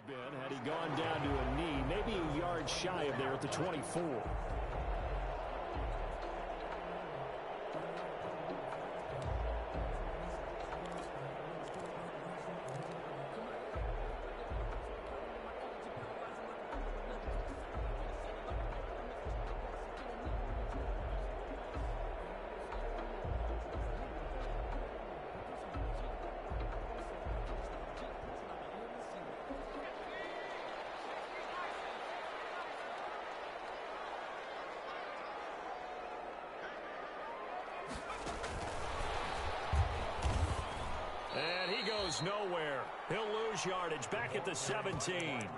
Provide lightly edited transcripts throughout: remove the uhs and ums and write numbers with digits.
been had he gone down to a knee, maybe a yard shy of there at the 24. Nowhere. He'll lose yardage back at the 17.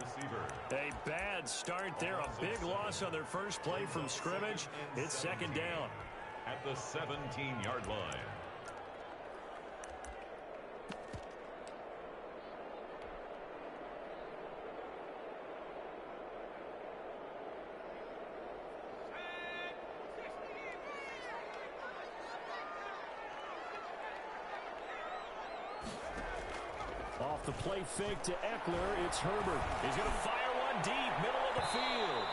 A bad start there. A big loss on their first play from scrimmage. It's second down. At the 17-yard line. Off the play fake to Eckler, it's Herbert. He's going to fire one deep, middle of the field.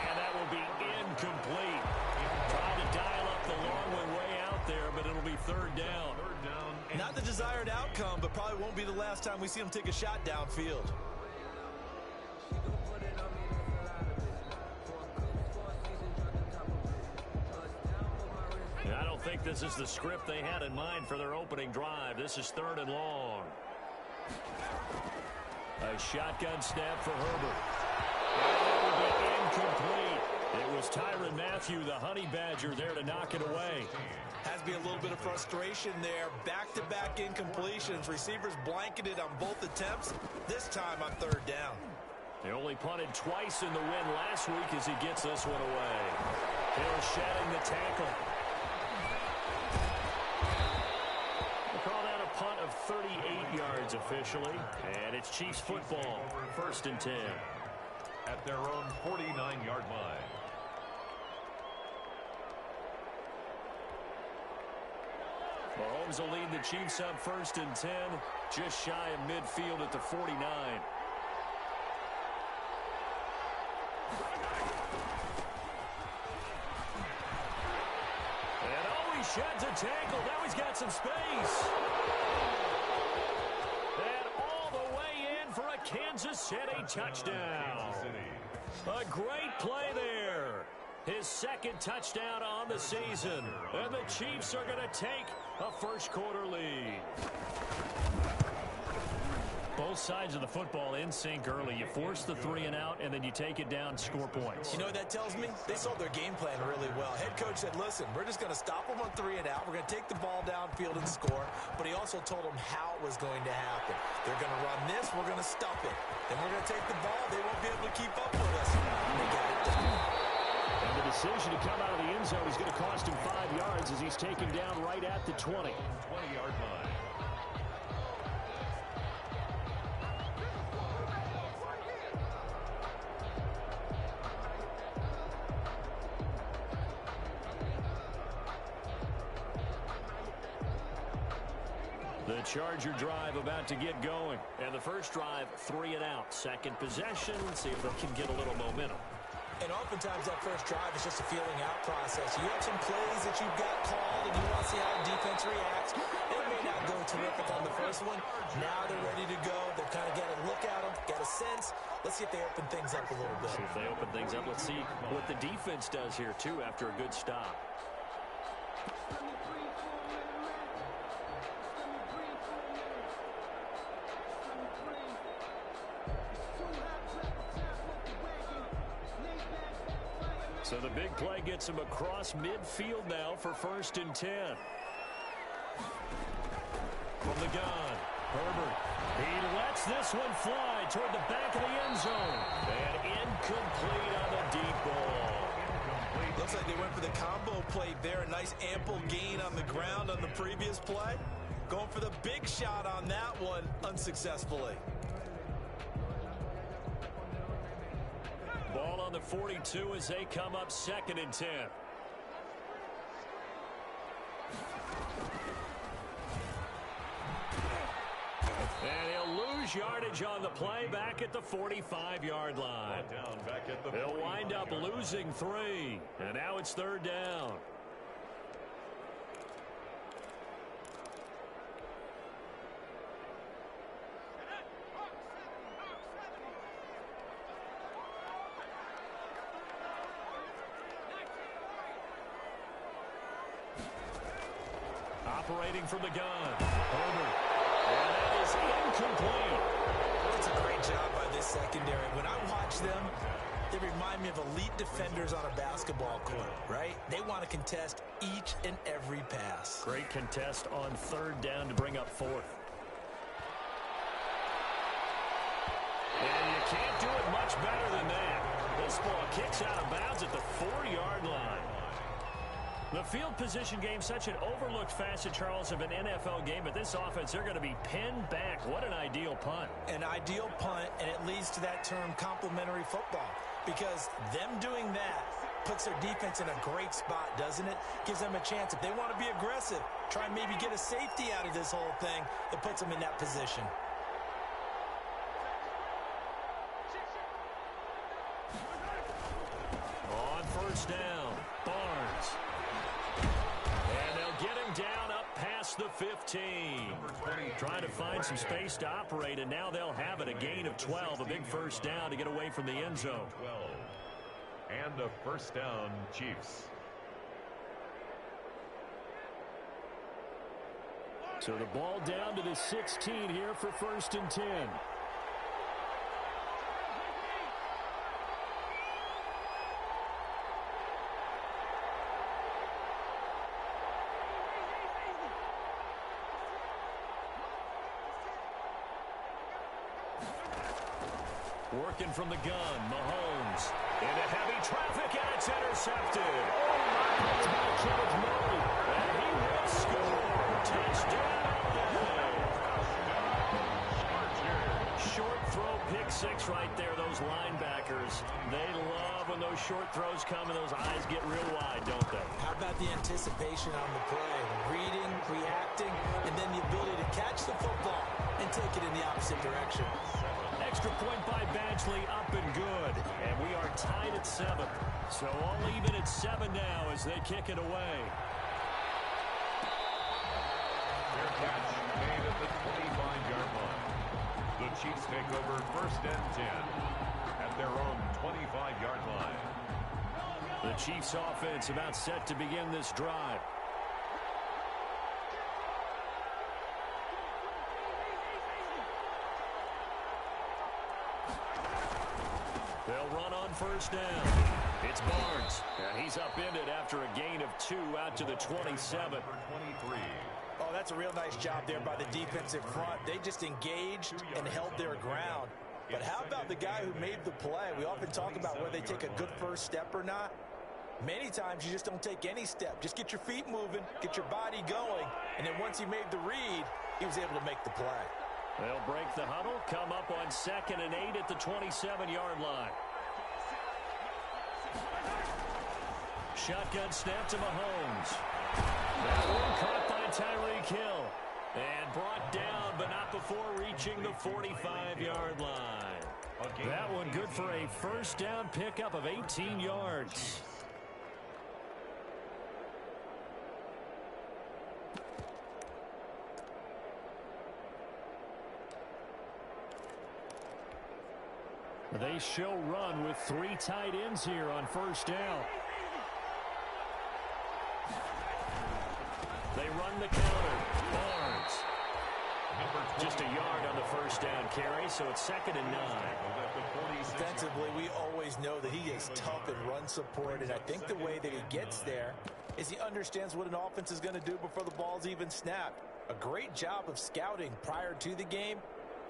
And that will be incomplete. Trying to dial up the long one way out there, but it'll be third down. Not the desired outcome, but probably won't be the last time we see him take a shot downfield. I don't think this is the script they had in mind for their opening drive. This is third and long. A shotgun snap for Herbert. And that will be incomplete. It was Tyrann Mathieu, the Honey Badger, there to knock it away. Has to be a little bit of frustration there. Back-to-back incompletions. Receivers blanketed on both attempts, this time on third down. They only punted twice in the win last week as he gets this one away. Hill shedding the tackle. Call that a punt of 38 yards officially. And it's Chiefs football, first and 10. At their own 49-yard line. Mahomes will lead the Chiefs up first and 10, just shy of midfield at the 49. And oh, he sheds a tackle. Now he's got some space. And all the way in for a Kansas City touchdown. A great play there. His second touchdown on the season. And the Chiefs are going to take a first-quarter lead. Both sides of the football in sync early. You force the 3-and-out, and then you take it down, score points. You know what that tells me? They sold their game plan really well. Head coach said, listen, we're just going to stop them on 3-and-out. We're going to take the ball downfield and score. But he also told them how it was going to happen. They're going to run this. We're going to stop it. Then we're going to take the ball. They won't be able to keep up with us. They got it done. And the decision to come out of the end zone is going to cost him 5 yards as he's taken down right at the 20. 20-yard line. The Charger drive about to get going. And the first drive, 3-and-out. Second possession, see if they can get a little momentum. And oftentimes that first drive is just a feeling out process. You have some plays that you've got called, and you want to see how the defense reacts. It may not go terrific on the first one. Now they're ready to go. They've kind of got a look at them, got a sense. Let's see if they open things up a little bit. See if they open things up. Let's see what the defense does here, too, after a good stop. So the big play gets him across midfield now for first and 10. From the gun, Herbert. He lets this one fly toward the back of the end zone. And incomplete on the deep ball. Looks like they went for the combo play there. A nice ample gain on the ground on the previous play. Going for the big shot on that one unsuccessfully. Ball on the 42 as they come up second and 10. And he'll lose lose yardage on the play back at the 45-yard line. They'll wind up losing 3, and now it's 3rd down. Operating from the gun, Herbert. And that is incomplete. That's a great job by this secondary. When I watch them, they remind me of elite defenders on a basketball court, right? They want to contest each and every pass. Great contest on 3rd down to bring up 4th. And you can't do it much better than that. This ball kicks out of bounds at the 4-yard line. The field position game, such an overlooked facet, Charles, of an NFL game, but this offense, they're going to be pinned back. What an ideal punt. An ideal punt, and it leads to that term complementary football, because them doing that puts their defense in a great spot, doesn't it? Gives them a chance. If they want to be aggressive, try and maybe get a safety out of this whole thing, it puts them in that position. On 1st down, Barnes. And they'll get him down up past the 15. Trying to find some space to operate, and now they'll have it. A gain of 12, a big 1st down to get away from the end zone. 12. And a 1st down, Chiefs. So the ball down to the 16 here for 1st and 10. Working from the gun, Mahomes. Into heavy traffic, and it's intercepted. Oh, my goodness, and he will score. Touchdown. Short throw, pick 6 right there, those linebackers. They love when those short throws come and those eyes get real wide, don't they? How about the anticipation on the play? Reading, reacting, and then the ability to catch the football and take it in the opposite direction. Extra point by Badgley, up and good. And we are tied at 7. So all even at 7 now as they kick it away. Fair catch made at the 25-yard line. The Chiefs take over 1st and 10 at their own 25-yard line. The Chiefs offense about set to begin this drive. They'll run on 1st down. It's Barnes. And he's upended after a gain of 2 out to the 27. 23. Oh, that's a real nice job there by the defensive front. They just engaged and held their ground. But how about the guy who made the play? We often talk about whether they take a good first step or not. Many times you just don't take any step. Just get your feet moving, get your body going, and then once he made the read, he was able to make the play. They'll break the huddle, come up on 2nd and 8 at the 27-yard line. Shotgun snap to Mahomes. That one caught by Tyreek Hill. And brought down, but not before reaching the 45-yard line. That one good for a 1st down pickup of 18 yards. They show run with 3 tight ends here on 1st down. They run the counter. Barnes. Just a yard on the 1st down carry, so it's 2nd and 9. Defensively, we always know that he is tough in run support, and I think the way that he gets there is he understands what an offense is going to do before the ball's even snapped. A great job of scouting prior to the game,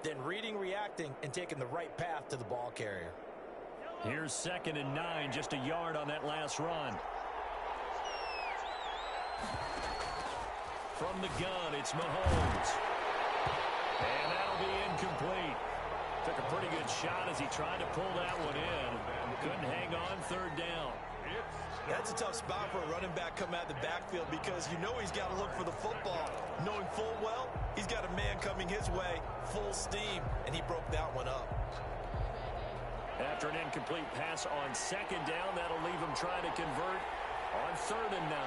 then reading, reacting, and taking the right path to the ball carrier. Here's 2nd and 9, just a yard on that last run. From the gun, it's Mahomes. And that'll be incomplete. Took a pretty good shot as he tried to pull that one in. Couldn't hang on 3rd down. That's a tough spot for a running back coming out of the backfield because you know he's got to look for the football, knowing full well He's got a man coming his way, full steam, and he broke that one up. After an incomplete pass on second down, that'll leave him trying to convert on 3rd and 9.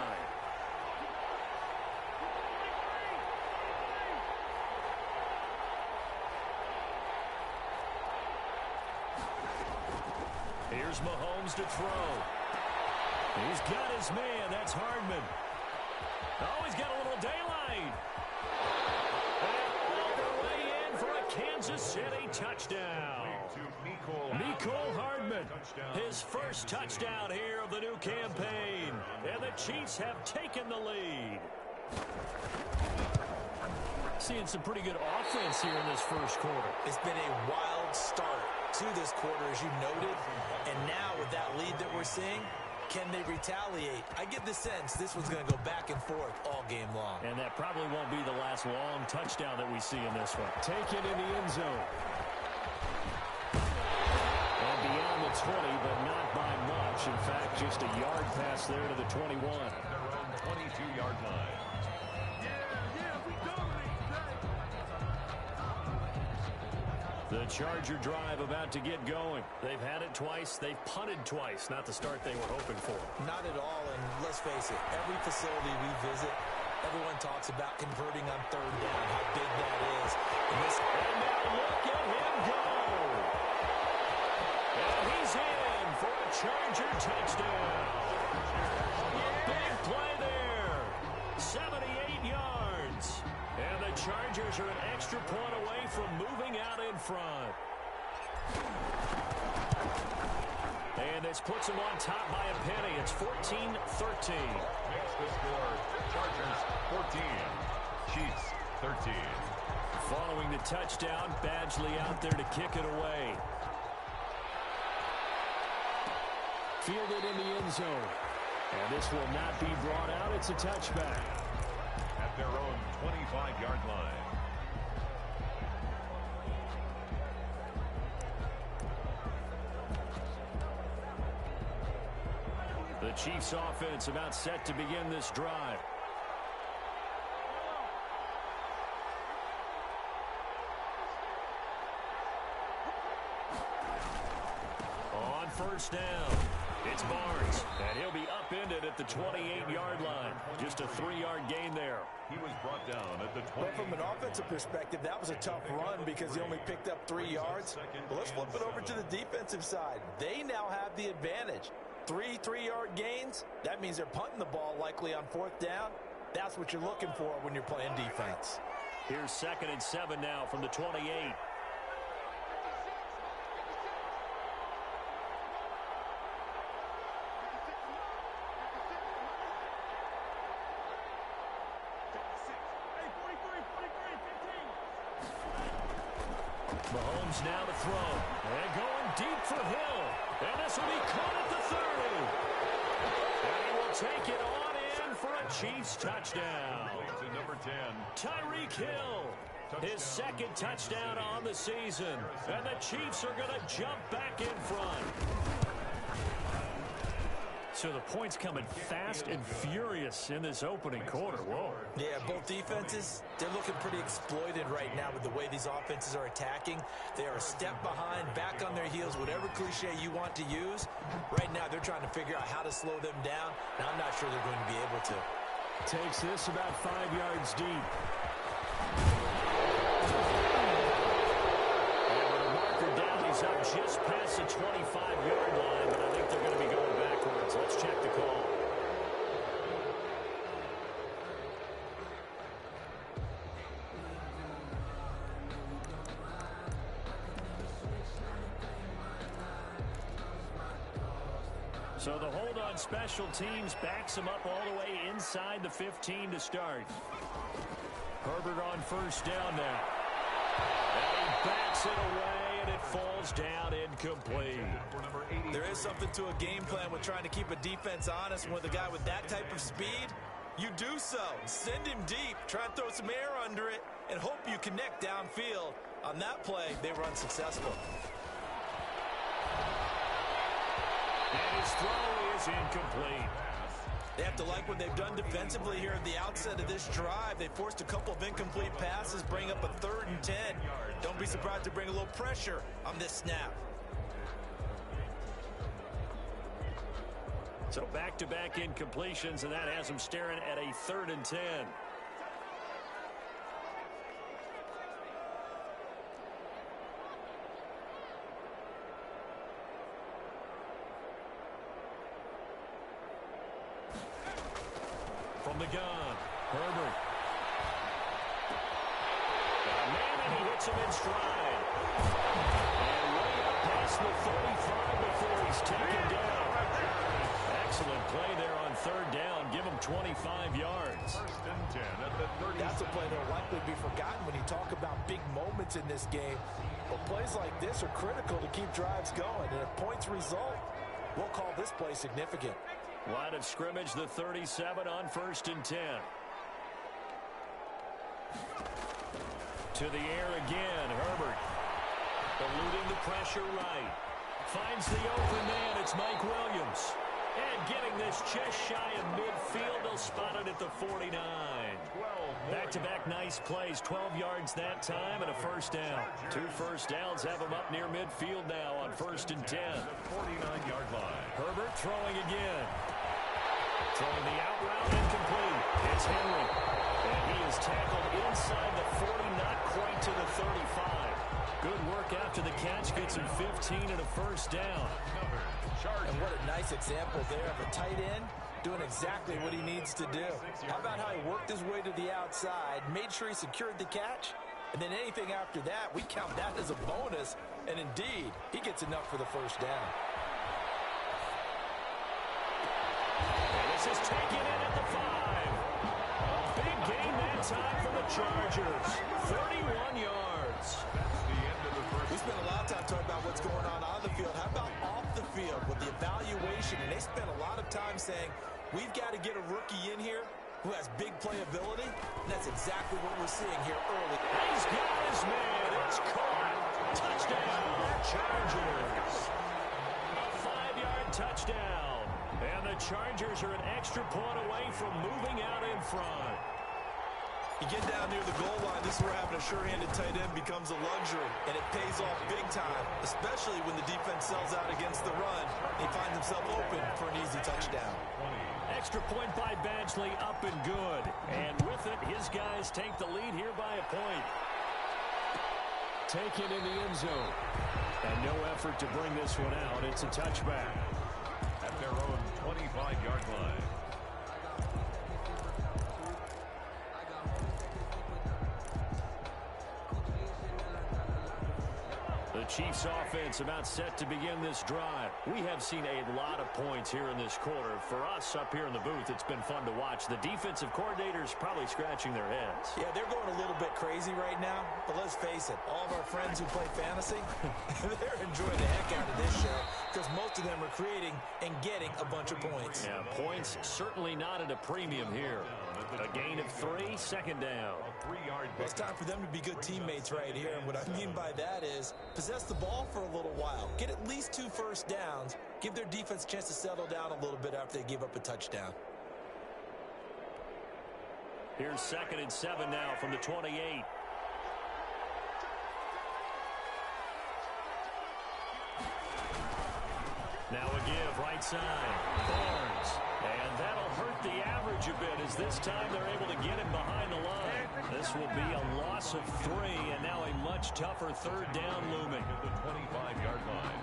Here's Mahomes to throw. He's got his man. That's Hardman. Oh, he's got a little daylight. And all the way in for a Kansas City touchdown. Mecole Hardman, his first touchdown here of the new campaign. And the Chiefs have taken the lead. Seeing some pretty good offense here in this first quarter. It's been a wild start to this quarter, as you noted. And now with that lead that we're seeing, can they retaliate? I get the sense this one's going to go back and forth all game long. And that probably won't be the last long touchdown that we see in this one. Taken in the end zone. And beyond the 20, but not by much. In fact, just a yard pass there to the 21. Their own 22-yard line. The Charger drive about to get going. They've had it twice. They've punted twice. Not the start they were hoping for. Not at all, and let's face it, every facility we visit, everyone talks about converting on 3rd down, how big that is. And now look at him go. And he's in for a Charger touchdown. A big play there. 78 yards. And the Chargers are an extra point away from moving out in front. And this puts them on top by a penny. It's 14-13. Makes the score. Chargers 14. Chiefs 13. Following the touchdown, Badgley out there to kick it away. Fielded in the end zone. And this will not be brought out. It's a touchback. At their own 25-yard line. The Chiefs offense about set to begin this drive. On 1st down, it's Barnes, and he'll be upended at the 28-yard line. Just a 3-yard gain there. He was brought down at the 20. But from an offensive perspective, that was a tough run because he only picked up 3 yards. Well, let's flip it over to the defensive side. They now have the advantage. 3 3-yard gains, that means they're punting the ball likely on 4th down. That's what you're looking for when you're playing defense. Here's 2nd and 7 now from the 28. Mahomes now to throw. And going deep for Hill. And this will be caught at the 30. And he will take it on in for a Chiefs touchdown. To number 10. Tyreek Hill. His 2nd touchdown on the season. And the Chiefs are going to jump back in front. So the points coming fast and furious in this opening quarter. Whoa. Yeah, both defenses, they're looking pretty exploited right now with the way these offenses are attacking. They are a step behind, back on their heels, whatever cliche you want to use. Right now, they're trying to figure out how to slow them down, and I'm not sure they're going to be able to. Takes this about 5 yards deep. And with a marker down, he's up just past the 25-yard line, but I think they're going to be going backwards. Let's check the call. So the hold on special teams backs him up all the way inside the 15 to start. Herbert on 1st down now. And he backs it away, and it falls down incomplete. There is something to a game plan with trying to keep a defense honest. With a guy with that type of speed, you do so. Send him deep, try and throw some air under it, and hope you connect downfield. On that play, they were unsuccessful. And his throw is incomplete. They have to like what they've done defensively here at the outset of this drive. They forced a couple of incomplete passes, bring up a 3rd and 10. Don't be surprised to bring a little pressure on this snap. So back-to-back incompletions, and that has them staring at a 3rd and 10. From the gun, Herbert. Man, and he hits him in stride. And way up past the 35 before he's taken down. Excellent play there on 3rd down. Give him 25 yards. 1st and 10 at the 30. That's a play that will likely be forgotten when you talk about big moments in this game. But plays like this are critical to keep drives going. And if points result, we'll call this play significant. Line of scrimmage, the 37 on 1st and 10. To the air again, Herbert. Eluding the pressure right. Finds the open man, it's Mike Williams. And getting this just shy of midfield, they'll spot it at the 49. Back-to-back nice plays, 12 yards that time and a 1st down. 2 first downs have them up near midfield now on 1st and 10. 49-yard line. Herbert throwing again. Throwing the out route incomplete. It's Henry. And he is tackled inside the 40, not quite to the 35. Good work after the catch, gets him 15 and a 1st down. And what a nice example there of a tight end doing exactly what he needs to do. How about how he worked his way to the outside, made sure he secured the catch, and then anything after that, we count that as a bonus. And indeed, he gets enough for the 1st down. And this is taken in at the 5. A big gain that time for the Chargers. 31 yards. We spent a lot of time talking about what's going on the field. How about off the field with the evaluation? And they spent a lot of time saying, we've got to get a rookie in here who has big playability. And that's exactly what we're seeing here early. He's got his man. It's caught. Touchdown, Chargers. A 5-yard touchdown. And the Chargers are an extra point away from moving out in front. You get down near the goal line, this is where having a sure-handed tight end becomes a luxury, and it pays off big time, especially when the defense sells out against the run. He finds himself open for an easy touchdown. Extra point by Badgley, up and good. And with it, his guys take the lead here by a point. Taken in the end zone. And no effort to bring this one out. It's a touchback. At their own 25-yard line. The Chiefs offense about set to begin this drive. We have seen a lot of points here in this quarter. For us up here in the booth, it's been fun to watch. The defensive coordinators probably scratching their heads. Yeah, they're going a little bit crazy right now. But let's face it, all of our friends who play fantasy, they're enjoying the heck out of this show because most of them are creating and getting a bunch of points. Yeah, points certainly not at a premium here. A gain of 3, 2nd down. Well, it's time for them to be good teammates right here. And what I mean by that is possess the ball for a little while. Get at least 2 first downs. Give their defense a chance to settle down a little bit after they give up a touchdown. Here's 2nd and 7 now from the 28. Now a give, right side. Barnes. And that'll hurt the average a bit as this time they're able to get him behind the line. This will be a loss of 3 and now a much tougher 3rd down looming. At the 25-yard line.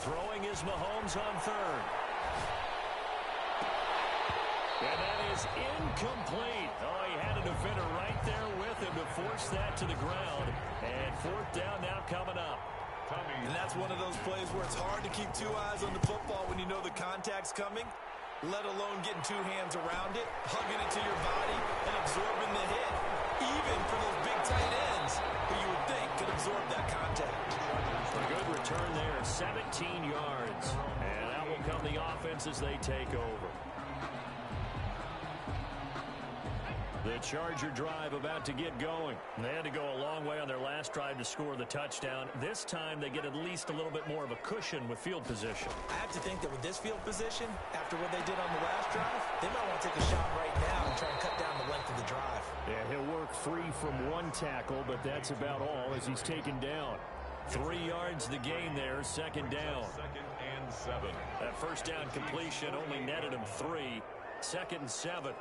Throwing is Mahomes on 3rd. And that is incomplete. Oh, he had a defender right there with him to force that to the ground. And 4th down now coming up. And that's one of those plays where it's hard to keep 2 eyes on the football when you know the contact's coming, let alone getting 2 hands around it, hugging it to your body, and absorbing the hit. even for those big tight ends who you would think could absorb that contact. A good return there, 17 yards. And out will come the offense as they take over. The Charger drive about to get going. They had to go a long way on their last drive to score the touchdown. This time they get at least a little bit more of a cushion with field position. I have to think that with this field position, after what they did on the last drive, they might want to take a shot right now and try and cut down the length of the drive. Yeah, he'll work free from one tackle, but that's about all as he's taken down. 3 yards the gain there, second down. 2nd and 7. That first down completion only netted him 3. 2nd and 7.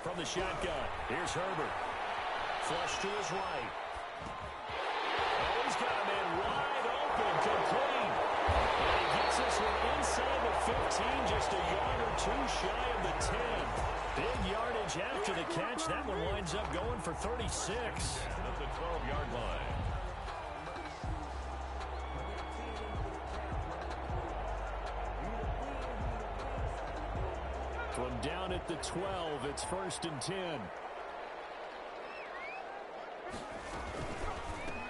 From the shotgun, here's Herbert. Flush to his right. Oh, he's got a man wide open, complete. And he gets this one inside the 15, just a yard or two shy of the 10. Big yardage after the catch. That one winds up going for 36. At the 12-yard line. From down at the 12, it's 1st and 10.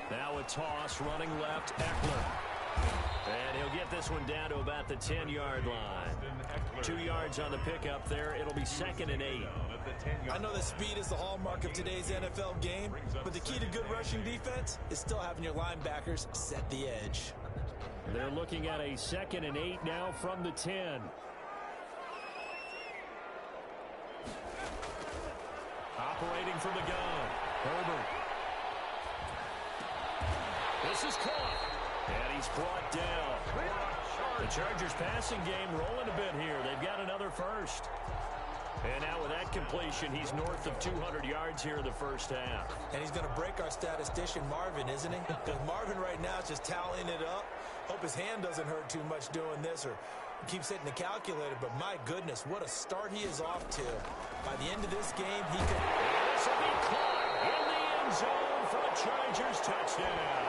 Now a toss, running left, Eckler. And he'll get this one down to about the 10-yard line. 2 yards on the pickup there. It'll be 2nd and 8. I know that speed is the hallmark of today's NFL game, but the key to good rushing defense is still having your linebackers set the edge. They're looking at a 2nd and 8 now from the 10. Operating from the gun, Herbert. This is caught, and he's brought down. The Chargers passing game rolling a bit here. They've got another first. And now with that completion, he's north of 200 yards here in the first half. And he's going to break our statistician, Marvin, isn't he? Because Marvin right now is just tallying it up. Hope his hand doesn't hurt too much doing this or keeps hitting the calculator. But my goodness, what a start he is off to. By the end of this game, he could... This will be caught in the end zone for a Chargers touchdown.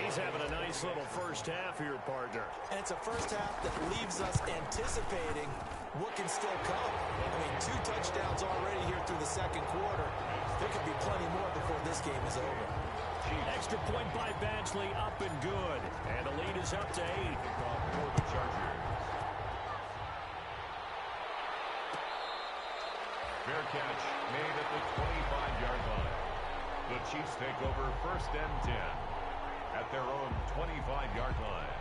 He's having a nice little first half here, partner. And it's a first half that leaves us anticipating what can still come. I mean, 2 touchdowns already here through the second quarter. There could be plenty more before this game is over. Extra point by Badgley, up and good. And the lead is up to 8. For the Chargers. Fair catch made at the 25-yard line. The Chiefs take over 1st and 10 at their own 25-yard line.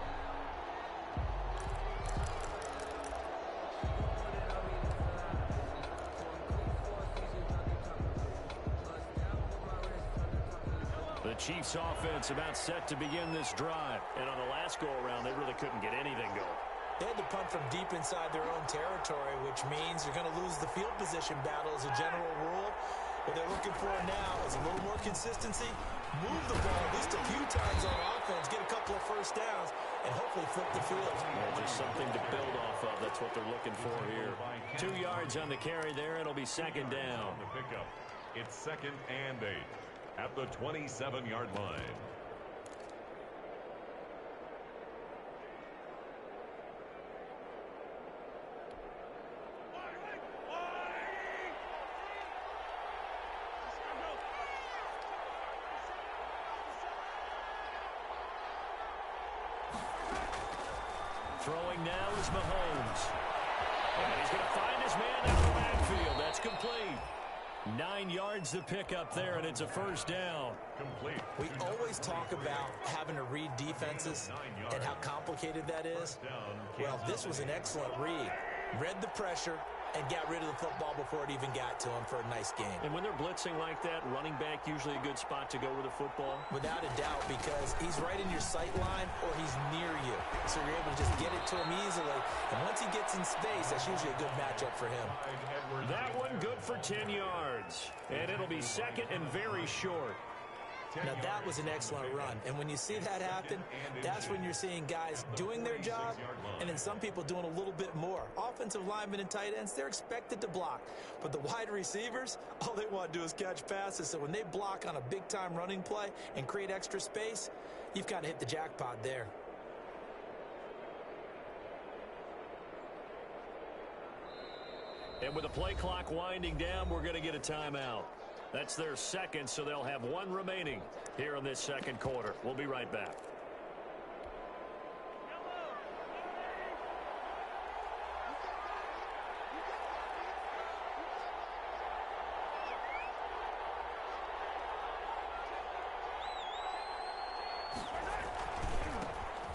The Chiefs offense about set to begin this drive. And on the last go-around, they really couldn't get anything going. They had to punt from deep inside their own territory, which means you're going to lose the field position battle as a general rule. What they're looking for now is a little more consistency, move the ball at least a few times on offense, get a couple of first downs, and hopefully flip the field. Yeah, just something to build off of. That's what they're looking for here. 2 yards on the carry there. It'll be second down. On the pickup, it's 2nd and 8 at the 27-yard line. Throwing now is Mahomes. And he's going to find his man out of the backfield. That's complete. 9 yards to pick up there, and it's a first down. Complete. We always talk about having to read defenses and how complicated that is. Well, this was an excellent read. Read the pressure and got rid of the football before it even got to him for a nice game. And when they're blitzing like that, running back usually a good spot to go with the football? Without a doubt, because he's right in your sight line or he's near you. So you're able to just get it to him easily. And once he gets in space, that's usually a good matchup for him. That one good for 10 yards. And it'll be second and very short. Now, that was an excellent run. And when you see that happen, that's when you're seeing guys doing their job and then some people doing a little bit more. Offensive linemen and tight ends, they're expected to block. But the wide receivers, all they want to do is catch passes. So when they block on a big-time running play and create extra space, you've kind of hit the jackpot there. And with the play clock winding down, we're going to get a timeout. That's their second, so they'll have one remaining here in this second quarter. We'll be right back.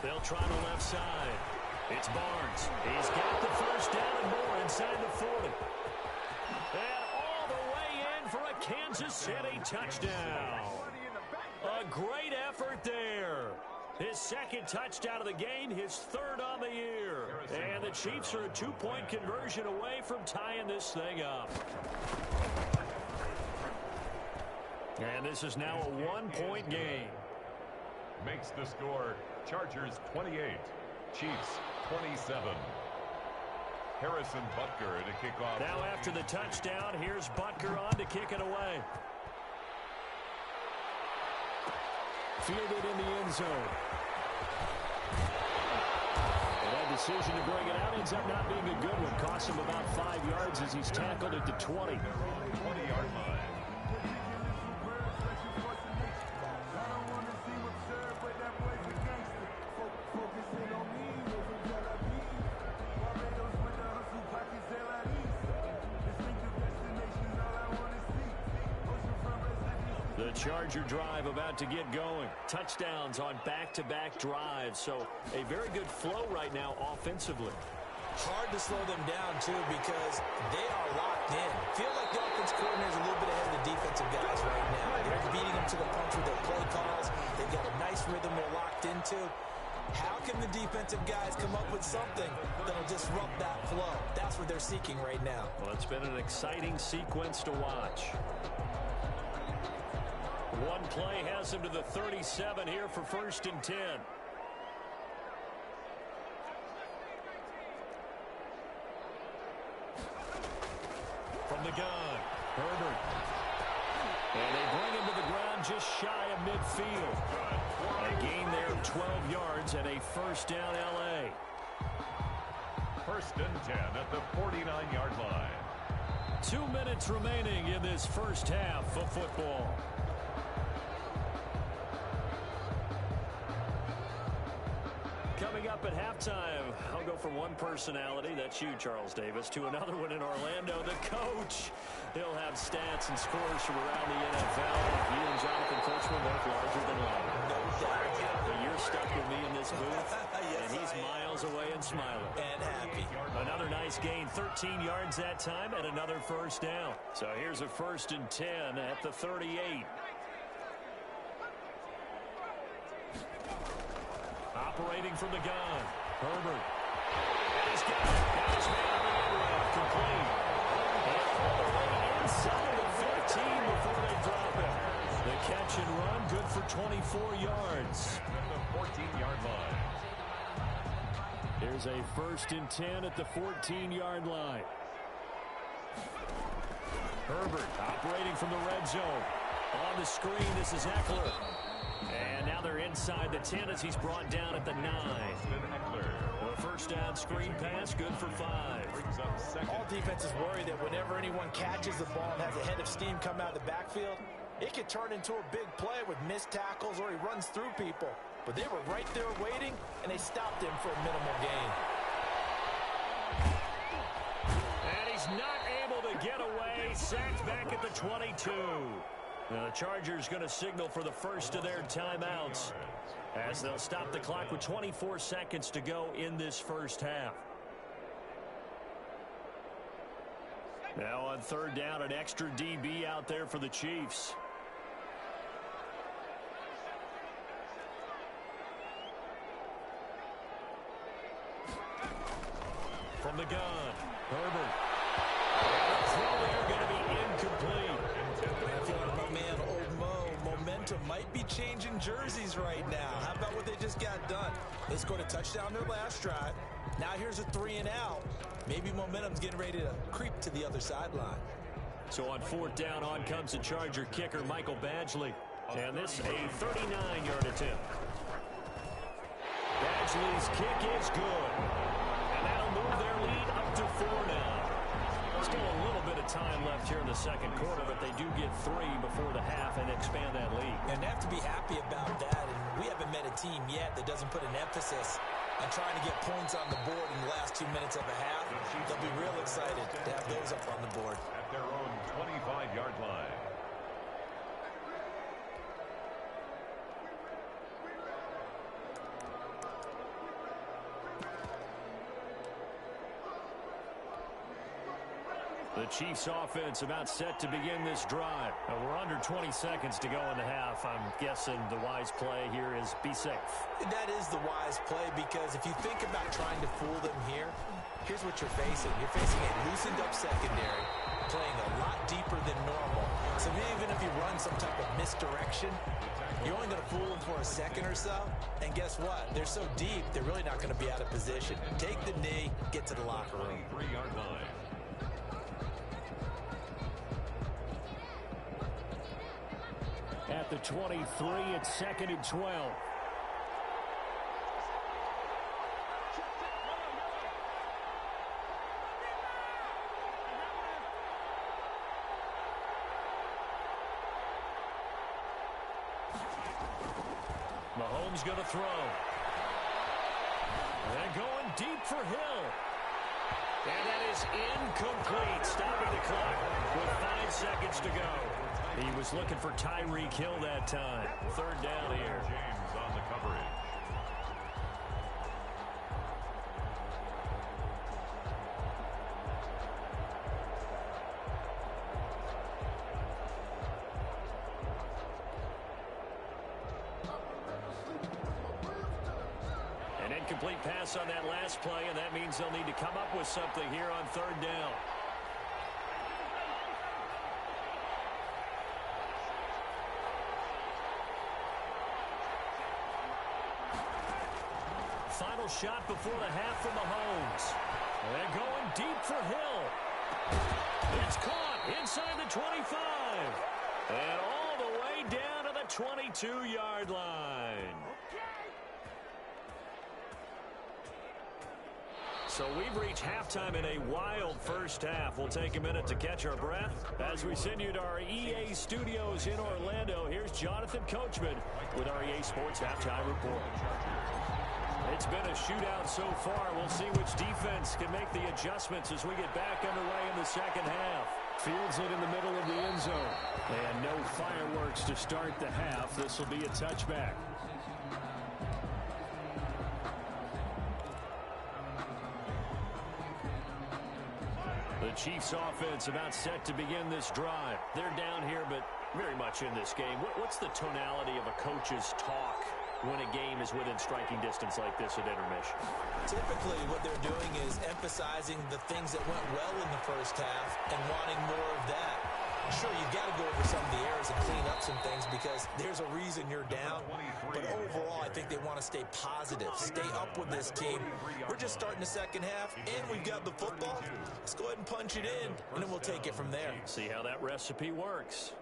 They'll try the left side. It's Barnes. He's got the first down and more inside the 40. And all the way in for a Kansas City touchdown. A great effort there. His second touchdown of the game, his third on the year. And the Chiefs are a two-point conversion away from tying this thing up. And this is now a one-point game. Makes the score Chargers 28, Chiefs 27. Harrison Butker to kick off. Now after the touchdown, here's Butker on to kick it away. Fielded in the end zone. And that decision to bring it out ends up not being a good one. Costs him about 5 yards as he's tackled at the 20. 20-yard line. The Charger drive about to get going. Touchdowns on back-to-back drives. So a very good flow right now offensively. Hard to slow them down, too, because they are locked in. Feel like the offense coordinator is a little bit ahead of the defensive guys right now. They're beating them to the punch with their play calls. They've got a nice rhythm they're locked into. How can the defensive guys come up with something that'll disrupt that flow? That's what they're seeking right now. Well, it's been an exciting sequence to watch. One play has him to the 37 here for 1st and 10. From the gun, Herbert. And they bring him to the ground just shy of midfield. A gain there of 12 yards and a first down L.A. 1st and 10 at the 49-yard line. 2 minutes remaining in this first half of football. Coming up at halftime, I'll go from one personality, that's you, Charles Davis, to another one in Orlando, the coach. He'll have stats and scores from around the NFL. You and Jonathan Coachman both larger than life. No doubt. But you're stuck with me in this booth, Yes, and he's miles away and smiling. And happy. Another nice gain, 13 yards that time, and another first down. So here's a 1st and 10 at the 38. Operating from the gun, Herbert. And he's got it. Now he's made the end complete. And all the way inside the 15 before they drop it. The catch and run, good for 24 yards. At the 14-yard line. Here's a 1st and 10 at the 14-yard line. Herbert operating from the red zone. On the screen, this is Eckler. And now they're inside the 10 as he's brought down at the 9. The first down screen pass, good for 5. All defenses worry that whenever anyone catches the ball and has a head of steam come out of the backfield, it could turn into a big play with missed tackles or he runs through people. But they were right there waiting, and they stopped him for a minimal gain. And he's not able to get away. Sacked back at the 22. Now the Chargers going to signal for the first of their timeouts as they'll stop the clock with 24 seconds to go in this first half. Now on 3rd down, an extra DB out there for the Chiefs. From the gun, Herbert. And the throw there going to be incomplete. I feel like my man, Old Mo, momentum might be changing jerseys right now. How about what they just got done? They scored a touchdown their last drive. Now here's a 3 and out. Maybe momentum's getting ready to creep to the other sideline. So on 4th down, on comes the Charger kicker, Michael Badgley. And this a 39-yard attempt. Badgley's kick is good. And that'll move their lead up to 4 now. Let's take here in the second quarter, but they do get 3 before the half and expand that lead. And they have to be happy about that. And we haven't met a team yet that doesn't put an emphasis on trying to get points on the board in the last 2 minutes of a half. They'll be real excited to have those up on the board. At their own 25-yard line. The Chiefs offense about set to begin this drive. We're under 20 seconds to go in the half. I'm guessing the wise play here is be safe. That is the wise play, because if you think about trying to fool them here, here's what you're facing. You're facing a loosened up secondary, playing a lot deeper than normal. So even if you run some type of misdirection, you're only going to fool them for a second or so. And guess what? They're so deep, they're really not going to be out of position. Take the knee, get to the locker room. 23-yard line. At the 23, it's 2nd and 12. Mahomes going to throw. And going deep for Hill. And that is incomplete, stopping the clock with 5 seconds to go. He was looking for Tyreek Hill that time. 3rd down here. James on the coverage. An incomplete pass on that last play, and that means they'll need to come up with something here on 3rd down. Final shot before the half for Mahomes. And going deep for Hill. It's caught inside the 25. And all the way down to the 22-yard line. So we've reached halftime in a wild first half. We'll take a minute to catch our breath as we send you to our EA studios in Orlando. Here's Jonathan Coachman with our EA Sports Halftime Report. It's been a shootout so far. We'll see which defense can make the adjustments as we get back underway in the second half. Fields it in the middle of the end zone. And no fireworks to start the half. This will be a touchback. The Chiefs offense about set to begin this drive. They're down here, but very much in this game. What's the tonality of a coach's talk when a game is within striking distance like this at intermission? Typically, what they're doing is emphasizing the things that went well in the first half and wanting more of that. Sure, you've got to go over some of the errors and clean up some things because there's a reason you're down. But overall, I think they want to stay positive, stay up with this team. We're just starting the second half, and we've got the football. Let's go ahead and punch it in, and then we'll take it from there. See how that recipe works.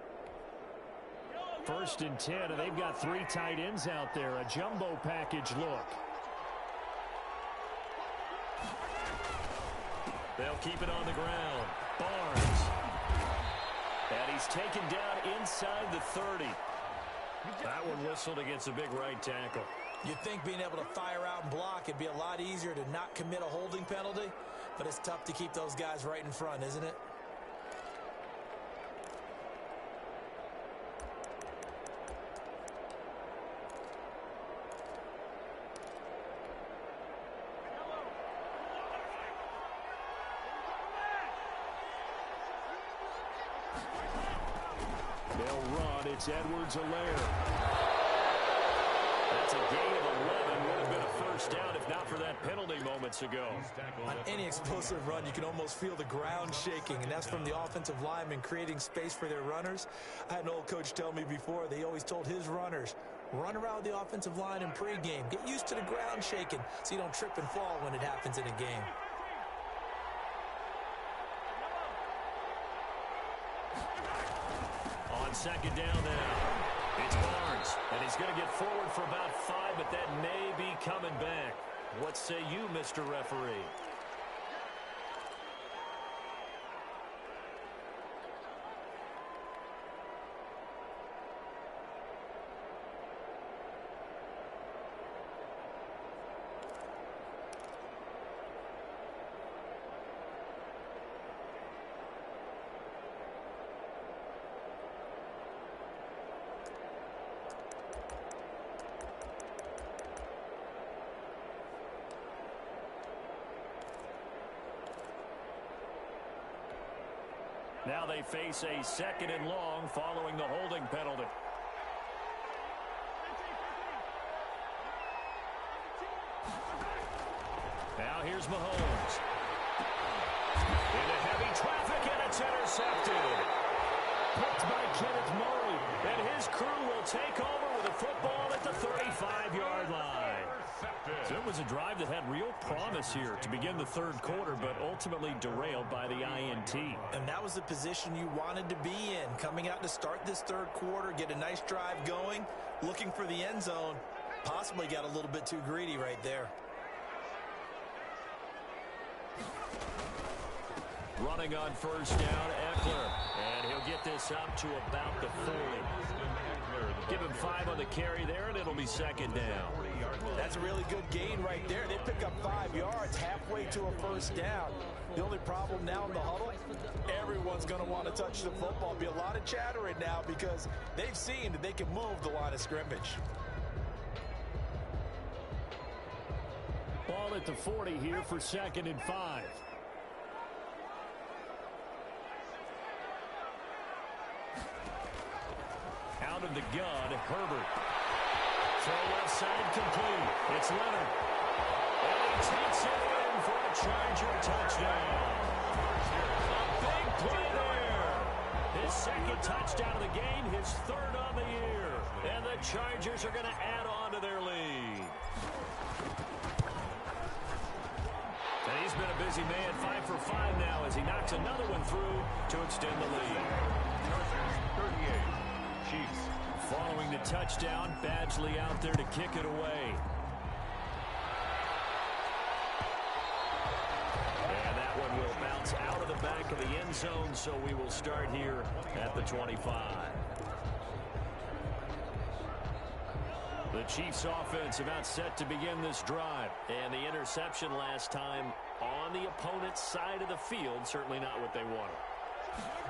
1st and 10, and they've got 3 tight ends out there. A jumbo package look. They'll keep it on the ground. Barnes. And he's taken down inside the 30. That one whistled against a big right tackle. You'd think being able to fire out and block, it'd be a lot easier to not commit a holding penalty, but it's tough to keep those guys right in front, isn't it? They'll run. It's Edwards-Helaire. That's a gain of 11. Would have been a first down if not for that penalty moments ago. On any explosive run, you can almost feel the ground shaking, and that's from the offensive linemen creating space for their runners. I had an old coach tell me before, they always told his runners, run around the offensive line in pregame. Get used to the ground shaking so you don't trip and fall when it happens in a game. On 2nd down now, it's Barnes, and he's going to get forward for about 5, but that may be coming back. What say you, Mr. Referee? Now they face a 2nd and long following the holding penalty. Now here's Mahomes. Into heavy traffic, and it's intercepted. Picked by Kenneth Murray, and his crew will take over with the football at the 35-yard line. So it was a drive that had real promise here to begin the 3rd quarter, but ultimately derailed by the INT. And that was the position you wanted to be in, coming out to start this 3rd quarter, get a nice drive going, looking for the end zone. Possibly got a little bit too greedy right there. Running on 1st down, Eckler. And he'll get this up to about the 40. Give him 5 on the carry there, and it'll be 2nd down. That's a really good gain right there. They pick up 5 yards halfway to a 1st down. The only problem now in the huddle, everyone's going to want to touch the football. Be a lot of chattering now because they've seen that they can move the line of scrimmage. Ball at the 40 here for 2nd and 5. Out of the gun, Herbert. Throw left side complete. It's Leonard. And he takes it in for a Charger touchdown. A big play there. His 2nd touchdown of the game, his 3rd on the year. And the Chargers are going to add on to their lead. And he's been a busy man, 5 for 5 now as he knocks another one through to extend the lead. 38. Chiefs. Following the touchdown, Badgley out there to kick it away. And that one will bounce out of the back of the end zone, so we will start here at the 25. The Chiefs offense about set to begin this drive. And the interception last time on the opponent's side of the field, certainly not what they wanted.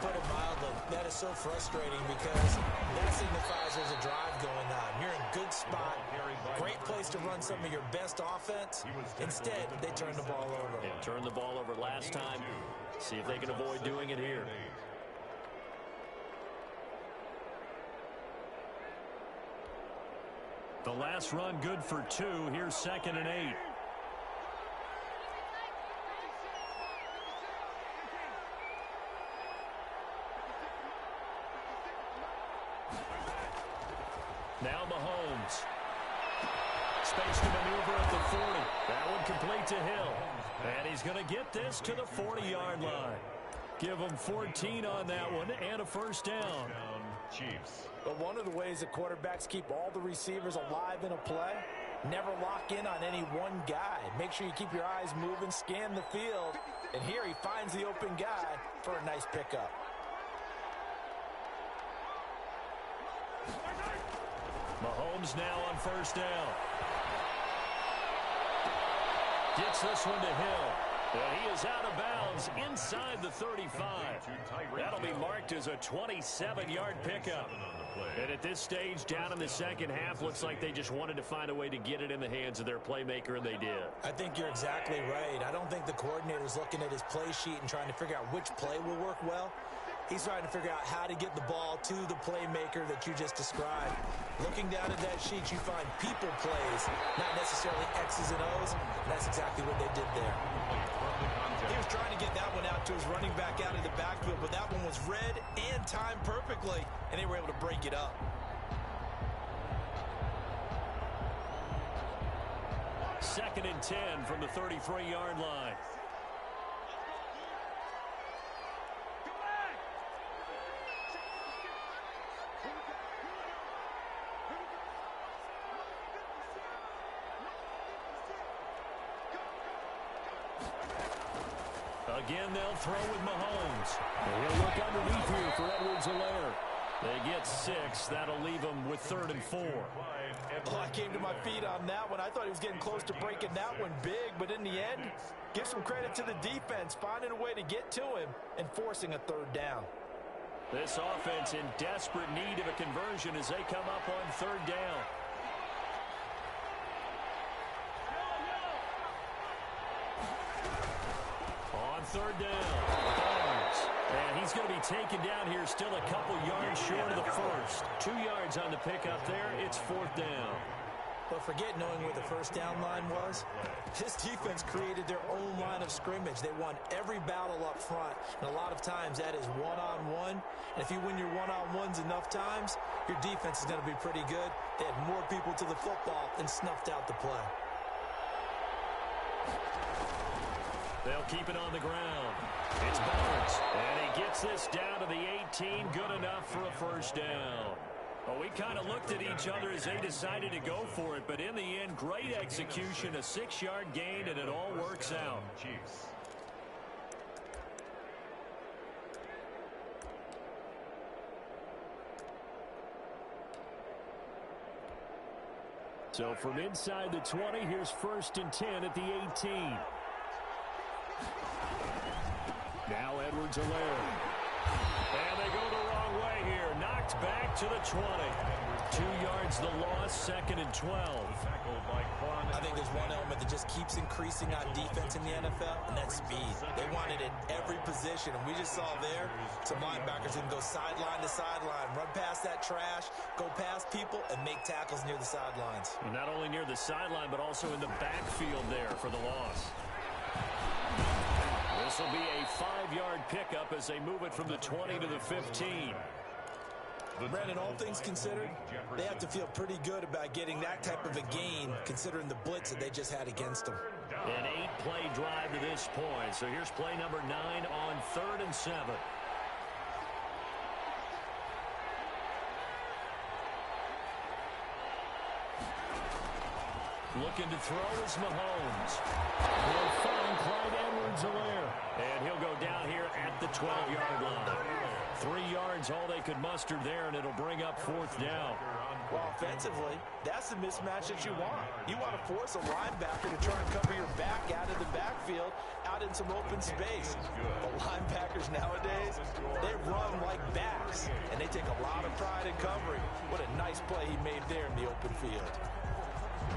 Put it mildly, that is so frustrating because that signifies there's a drive going on. You're in a good spot, great place to run some of your best offense. Instead, they turn the ball over. And turned the ball over last time. See if they can avoid doing it here. The last run good for 2. Here's 2nd and 8. Now Mahomes. Space to maneuver at the 40. That one complete to Hill. And he's going to get this to the 40-yard line. Give him 14 on that one and a 1st down. Chiefs. But one of the ways that quarterbacks keep all the receivers alive in a play, never lock in on any one guy. Make sure you keep your eyes moving, scan the field. And here he finds the open guy for a nice pickup. Mahomes now on 1st down. Gets this one to Hill. And he is out of bounds inside the 35. That'll be marked as a 27-yard pickup. And at this stage, down in the 2nd half, looks like they just wanted to find a way to get it in the hands of their playmaker, and they did. I think you're exactly right. I don't think the coordinator's looking at his play sheet and trying to figure out which play will work well. He's trying to figure out how to get the ball to the playmaker that you just described. Looking down at that sheet, you find people plays, not necessarily X's and O's. And that's exactly what they did there. He was trying to get that one out to his running back out of the backfield, but that one was read and timed perfectly, and they were able to break it up. Second and 10 from the 33-yard line. Again, they'll throw with Mahomes. And he'll look underneath here for Edwards-Helaire. They get 6. That'll leave them with 3rd and 4. Oh, I came to my feet on that one. I thought he was getting close to breaking that one big, but in the end, give some credit to the defense, finding a way to get to him and forcing a 3rd down. This offense in desperate need of a conversion as they come up on 3rd down. On 3rd down, Barnes. And he's going to be taken down here still a couple yards short of the first. 2 yards on the pickup there. It's 4th down. But forget knowing where the first down line was. This defense created their own line of scrimmage. They won every battle up front. And a lot of times that is one-on-one. And if you win your one-on-ones enough times, your defense is going to be pretty good. They had more people to the football and snuffed out the play. They'll keep it on the ground. It's Barnes. And he gets this down to the 18. Good enough for a first down. Well, we kind of looked at each other as they decided to go for it. But in the end, great execution, a 6-yard gain, and it all works out. Chiefs. So from inside the 20, here's 1st and 10 at the 18. Now Edwards-Helaire. And they go the wrong way here. Knocked back to the 20. 2 yards the loss, 2nd and 12. I think there's one element that just keeps increasing on defense in the NFL, and that's speed. They want it in every position, and we just saw there some linebackers can go sideline to sideline, run past that trash, go past people, and make tackles near the sidelines. And not only near the sideline, but also in the backfield there for the loss. This will be a 5-yard pickup as they move it from the 20 to the 15. Brandon, all things considered, they have to feel pretty good about getting that type of a gain considering the blitz that they just had against them. An 8-play drive to this point. So here's play number 9 on 3rd and 7. Looking to throw is Mahomes. He'll find Clyde Edwards-Helaire. And he'll go down here at the 12-yard line. 3 yards, all they could muster there, and it'll bring up 4th down. Well, offensively, that's the mismatch that you want. You want to force a linebacker to try and cover your back out of the backfield, out in some open space. The linebackers nowadays, they run like backs, and they take a lot of pride in covering. What a nice play he made there in the open field.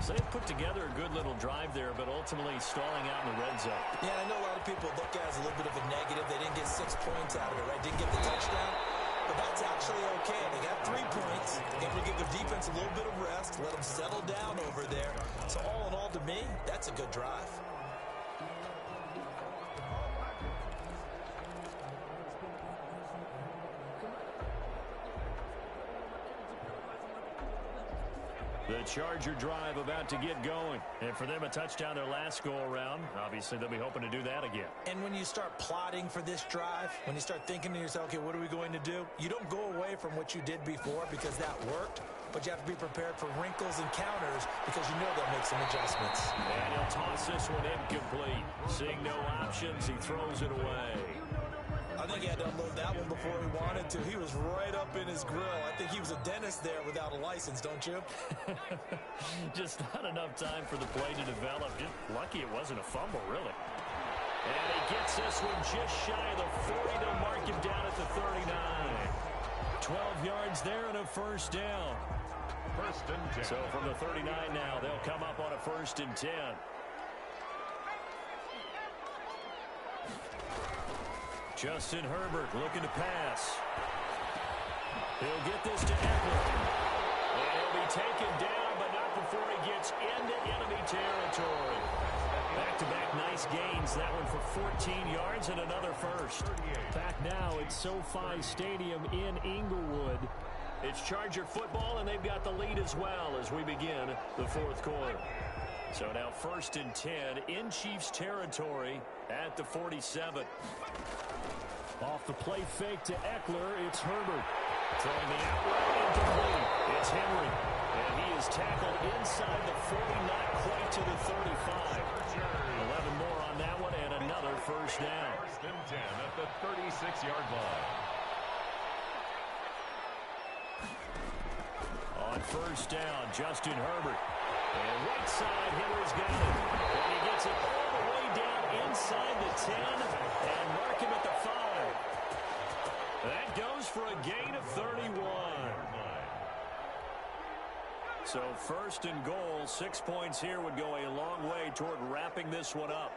So they put together a good little drive there, but ultimately stalling out in the red zone. Yeah, I know a lot of people look at it as a little bit of a negative. They didn't get 6 points out of it, right? Didn't get the touchdown. But that's actually okay. They got 3 points. Able to give their defense a little bit of rest, let them settle down over there. So all in all, to me, that's a good drive. The Charger drive about to get going. And for them, a touchdown their last go-around. Obviously, they'll be hoping to do that again. And when you start plotting for this drive, when you start thinking to yourself, okay, what are we going to do? You don't go away from what you did before because that worked, but you have to be prepared for wrinkles and counters because you know they'll make some adjustments. And he'll toss this one incomplete. Seeing no options, he throws it away. I think he had to unload that one before he wanted to. He was right up in his grill. I think he was a dentist there without a license, don't you? Just not enough time for the play to develop. Just lucky it wasn't a fumble, really. And he gets this one just shy of the 40. They'll mark him down at the 39. 12 yards there and a first down. 1st and 10. So from the 39 now, they'll come up on a 1st and 10. Justin Herbert looking to pass. He'll get this to Eckler. And he'll be taken down, but not before he gets into enemy territory. Back-to-back nice gains. That one for 14 yards and another first. Back now at SoFi Stadium in Inglewood. It's Charger football, and they've got the lead as well as we begin the 4th quarter. So now 1st and 10 in Chiefs territory at the 47. Off the play fake to Eckler, it's Herbert. Throwing the outright incomplete. It's Henry. And he is tackled inside the 40, not quite to the 35. 11 more on that one and another first down. 1st and 10 at the 36-yard line. On first down, Justin Herbert. And right side, Henry's got it. And he gets it all the way down inside the 10 and mark him at the 5. That goes for a gain of 31. So 1st and goal, 6 points here would go a long way toward wrapping this one up.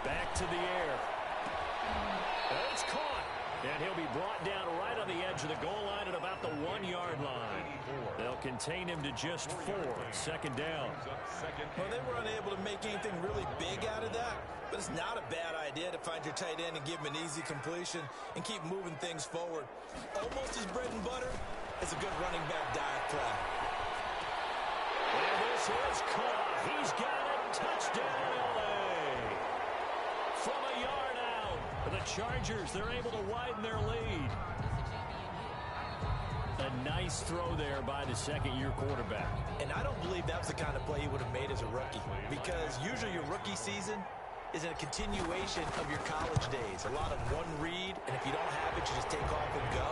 Back to the air. It's caught. And he'll be brought down right on the edge of the goal line at about the 1-yard line. They'll contain him to just 4. Second down. Well, they were unable to make anything really big out of that, but it's not a bad idea to find your tight end and give him an easy completion and keep moving things forward. Almost his bread and butter is a good running back dive play. And this is caught. He's got it. Touchdown, L.A. From a yard out. The Chargers, they're able to widen their lead. A nice throw there by the second-year quarterback. And I don't believe that was the kind of play he would have made as a rookie, because usually your rookie season is a continuation of your college days. A lot of one read, and if you don't have it, you just take off and go.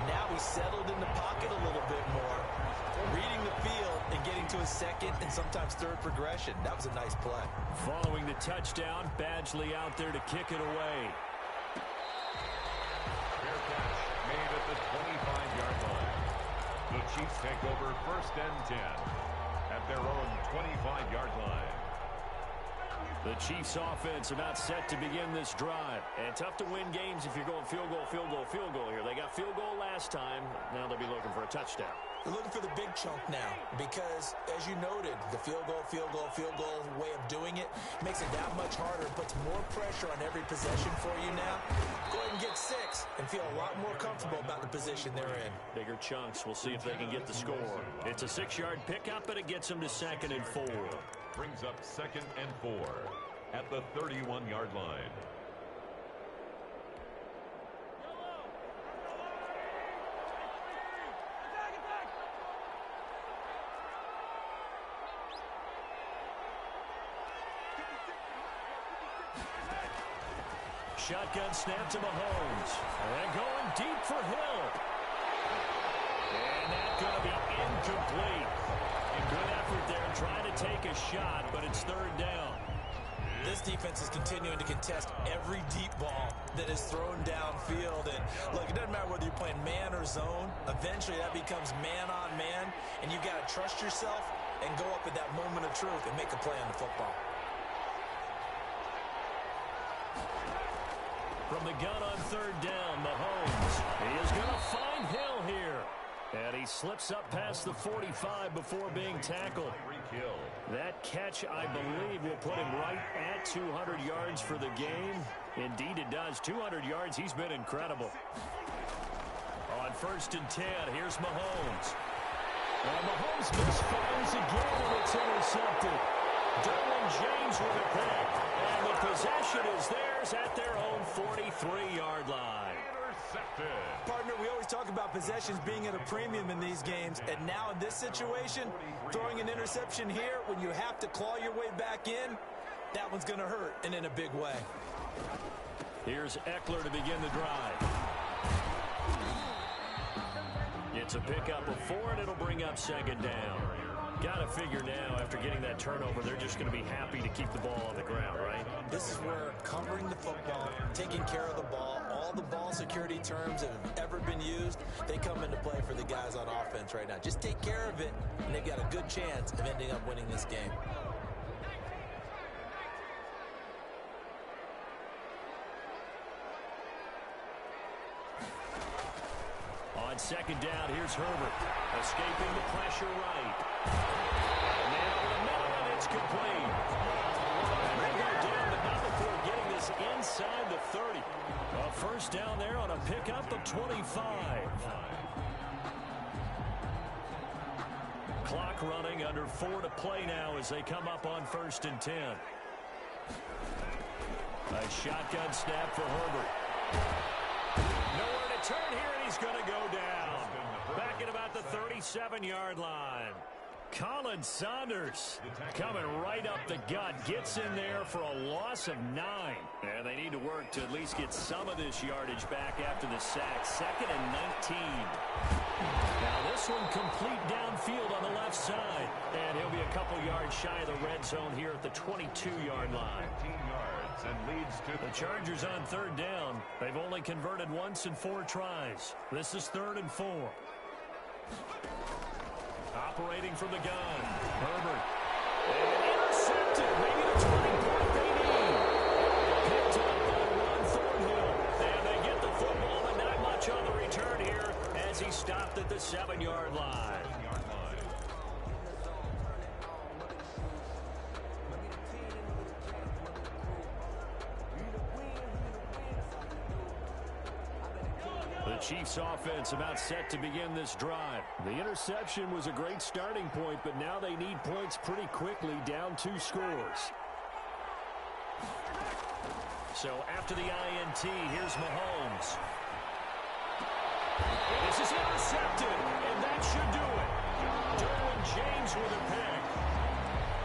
Now he's settled in the pocket a little bit more, reading the field and getting to his second and sometimes third progression. That was a nice play. Following the touchdown, Badgley out there to kick it away. Fair catch made at the 25-yard line. The Chiefs take over first and 10 at their own 25-yard line. The Chiefs offense about set to begin this drive. And tough to win games if you're going field goal, field goal, field goal here. They got field goal last time. Now they'll be looking for a touchdown. They're looking for the big chunk now because, as you noted, the field goal way of doing it makes it that much harder, puts more pressure on every possession for you now. Go ahead and get 6 and feel a lot more comfortable about the position they're in. Bigger chunks. We'll see if they can get the score. It's a 6-yard pickup, but it gets them to 2nd and 4. Brings up 2nd and 4 at the 31-yard line. Shotgun snap to Mahomes. And going deep for Hill. And that's going to be incomplete. Good effort there trying to take a shot, but it's 3rd down. This defense is continuing to contest every deep ball that is thrown downfield. And look, it doesn't matter whether you're playing man or zone. Eventually that becomes man on man, and you've got to trust yourself and go up at that moment of truth and make a play on the football. From the gun on 3rd down, Mahomes. He is going to find Hill here. And he slips up past the 45 before being tackled. That catch, I believe, will put him right at 200 yards for the game. Indeed, it does. 200 yards. He's been incredible. On 1st and 10, here's Mahomes. And Mahomes misfires again, and it's intercepted. Derwin James with a pick. And the possession is theirs at their own 43-yard line. Partner, we always talk about possessions being at a premium in these games, and now in this situation, throwing an interception here when you have to claw your way back in, that one's going to hurt, and in a big way. Here's Eckler to begin the drive. It's a pickup of 4, and it'll bring up 2nd down. Got to figure now, after getting that turnover, they're just going to be happy to keep the ball on the ground, right? This is where covering the football, taking care of the ball, all the ball security terms that have ever been used, they come into play for the guys on offense right now. Just take care of it, and they've got a good chance of ending up winning this game. On 2nd down, here's Herbert. Escaping the pressure right. Now the middle, and it's complete. And they go down, but not before getting this inside the 30. A 1st down there on a pickup of 25. Clock running, under 4 to play now as they come up on 1st and 10. A shotgun snap for Herbert. Nowhere to turn here, and he's going to go down. Back at about the 37-yard line. Colin Saunders coming right up the gut. Gets in there for a loss of 9. And they need to work to at least get some of this yardage back after the sack. 2nd and 19. Now this one complete downfield on the left side. And he'll be a couple yards shy of the red zone here at the 22-yard line. 15 yards and leads to the Chargers on 3rd down. They've only converted once in 4 tries. This is 3rd and 4. Operating from the gun. Herbert. And intercepted. Maybe the turning point they need. 7-yard line. The Chiefs offense about set to begin this drive. The interception was a great starting point, but now they need points pretty quickly, down 2 scores. So after the INT, here's Mahomes. This is intercepted, and that should do it. Derwin James with a pick.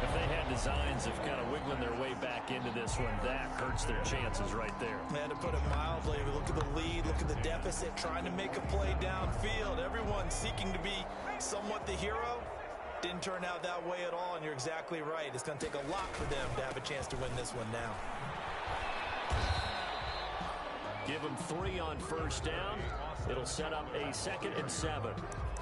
If they had designs of kind of wiggling their way back into this one, that hurts their chances right there. Man, to put it mildly, look at the lead, look at the deficit, trying to make a play downfield. Everyone seeking to be somewhat the hero. Didn't turn out that way at all, and you're exactly right. It's going to take a lot for them to have a chance to win this one now. Give them 3 on first down. It'll set up a 2nd and 7.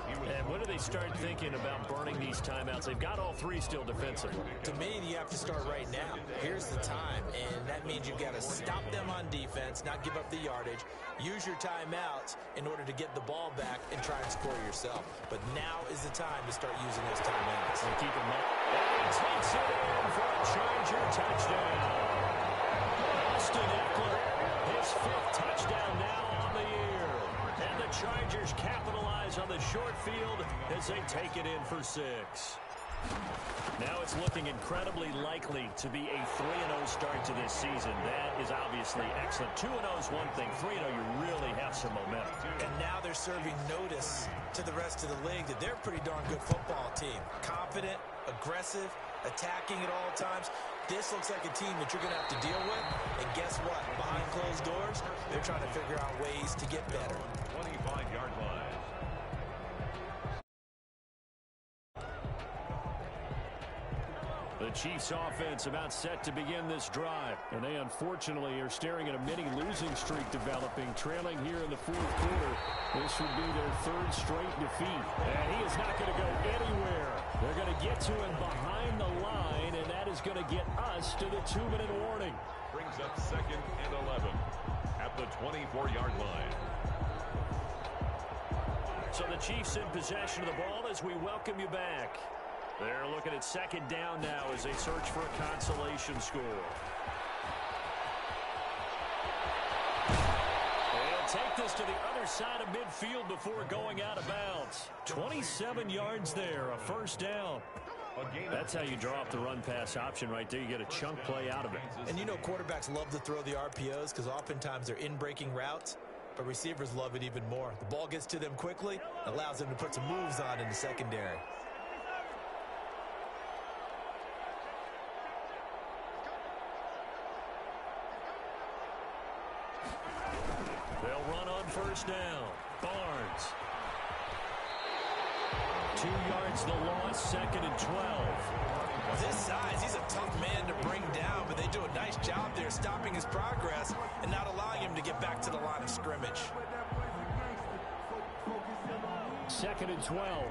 And when do they start thinking about burning these timeouts? They've got all 3 still defensively. To me, you have to start right now. Here's the time, and that means you've got to stop them on defense, not give up the yardage, use your timeouts in order to get the ball back and try and score yourself. But now is the time to start using those timeouts. And keep them up. And he takes it in for a Charger touchdown. Austin Eckler, his 5th touchdown now on the year. And the Chargers capitalize on the short field as they take it in for 6. Now it's looking incredibly likely to be a 3-0 start to this season. That is obviously excellent. 2-0 is one thing. 3-0, you really have some momentum. And now they're serving notice to the rest of the league that they're a pretty darn good football team. Confident, aggressive, attacking at all times. This looks like a team that you're going to have to deal with. And guess what? Behind closed doors, they're trying to figure out ways to get better. 25-yard line. The Chiefs offense about set to begin this drive. And they unfortunately are staring at a mini losing streak developing, trailing here in the 4th quarter. This would be their 3rd straight defeat. And he is not going to go anywhere. They're going to get to him behind the line, and that is going to get us to the 2-minute warning. Brings up 2nd and 11 at the 24-yard line. So the Chiefs in possession of the ball as we welcome you back. They're looking at 2nd down now as they search for a consolation score. They'll take this to the other side of midfield before going out of bounds. 27 yards there, a 1st down. That's how you draw up the run-pass option right there. You get a chunk play out of it. And you know quarterbacks love to throw the RPOs because oftentimes they're in-breaking routes, but receivers love it even more. The ball gets to them quickly, allows them to put some moves on in the secondary. They'll run on first down. Barnes. 2 yards the loss, 2nd and 12. This size, he's a tough man to bring down, but they do a nice job there stopping his progress and not allowing him to get back to the line of scrimmage. 2nd and 12.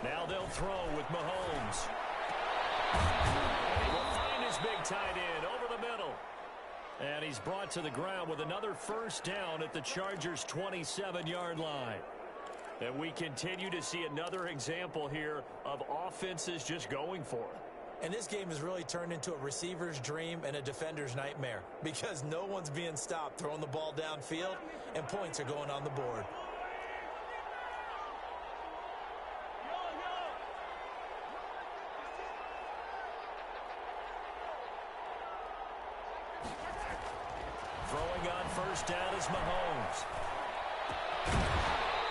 Now they'll throw with Mahomes. He will find his big tight end over the middle. And he's brought to the ground with another 1st down at the Chargers' 27-yard line. And we continue to see another example here of offenses just going for it. And this game has really turned into a receiver's dream and a defender's nightmare because no one's being stopped throwing the ball downfield, and points are going on the board. Throwing on first down is Mahomes.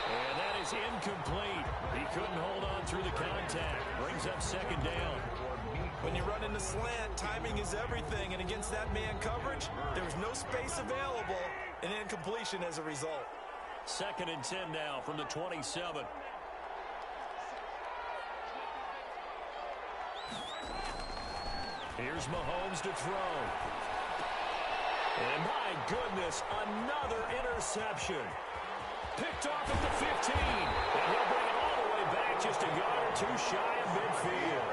And that is incomplete. He couldn't hold on through the contact. Brings up 2nd down. When you run in the slant, timing is everything, and against that man coverage, there was no space available, and incompletion as a result. 2nd and 10 now from the 27. Here's Mahomes to throw. And my goodness, another interception. Picked off at the 15. And he'll bring it all the way back just a yard or two shy of midfield.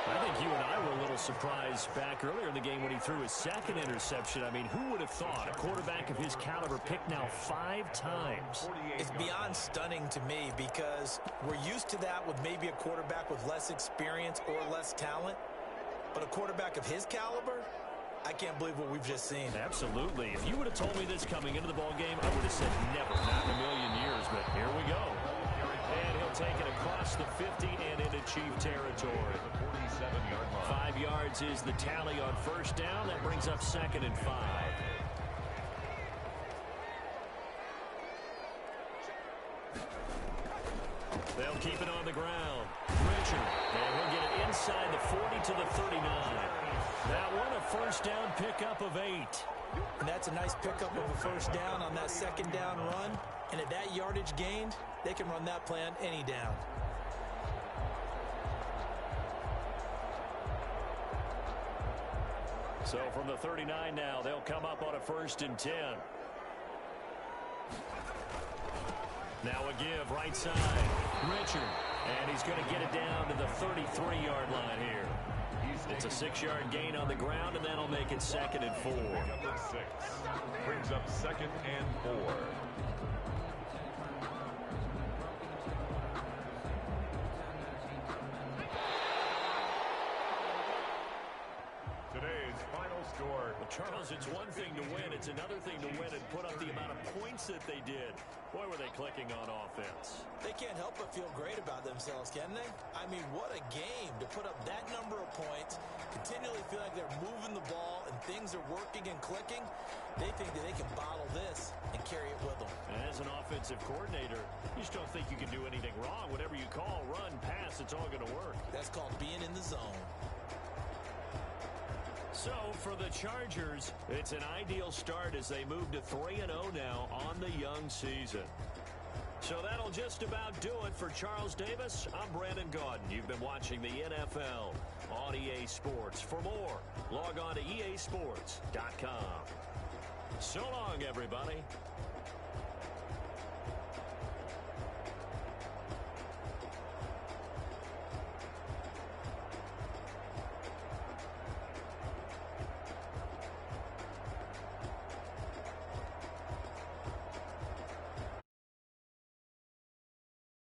I think you and I were a little surprised back earlier in the game when he threw his second interception. I mean, who would have thought a quarterback of his caliber picked now 5 times? It's beyond stunning to me because we're used to that with maybe a quarterback with less experience or less talent. But a quarterback of his caliber, I can't believe what we've just seen. Absolutely. If you would have told me this coming into the ball game, I would have said never, not in a million years. But here we go. And he'll take it across the 50 and into Chief territory. 47-yard line. 5 yards is the tally on first down. That brings up 2nd and 5. They'll keep it on the ground. Richard, and he'll get it inside the 40 to the 39. That one a first down pickup of 8. And that's a nice pickup of a first down on that second down run. And at that yardage gained, they can run that play on any down. So from the 39 now, they'll come up on a 1st and 10. Now a give right side. Richard. And he's going to get it down to the 33-yard line here. It's a 6-yard gain on the ground, and that'll make it 2nd and 4. Up 6. Brings up 2nd and 4. Today's final score. Well, Charles, it's one thing to win. It's another thing to win and put up the amount of points that they did. Boy, were they clicking on offense. They can't help but feel great about themselves, can they? I mean, what a game to put up that number of points, continually feel like they're moving the ball and things are working and clicking. They think that they can bottle this and carry it with them. As an offensive coordinator, you just don't think you can do anything wrong. Whatever you call, run, pass, it's all going to work. That's called being in the zone. So, for the Chargers, it's an ideal start as they move to 3-0 now on the young season. So that'll just about do it for Charles Davis. I'm Brandon Gaudin. You've been watching the NFL on EA Sports. For more, log on to easports.com. So long, everybody.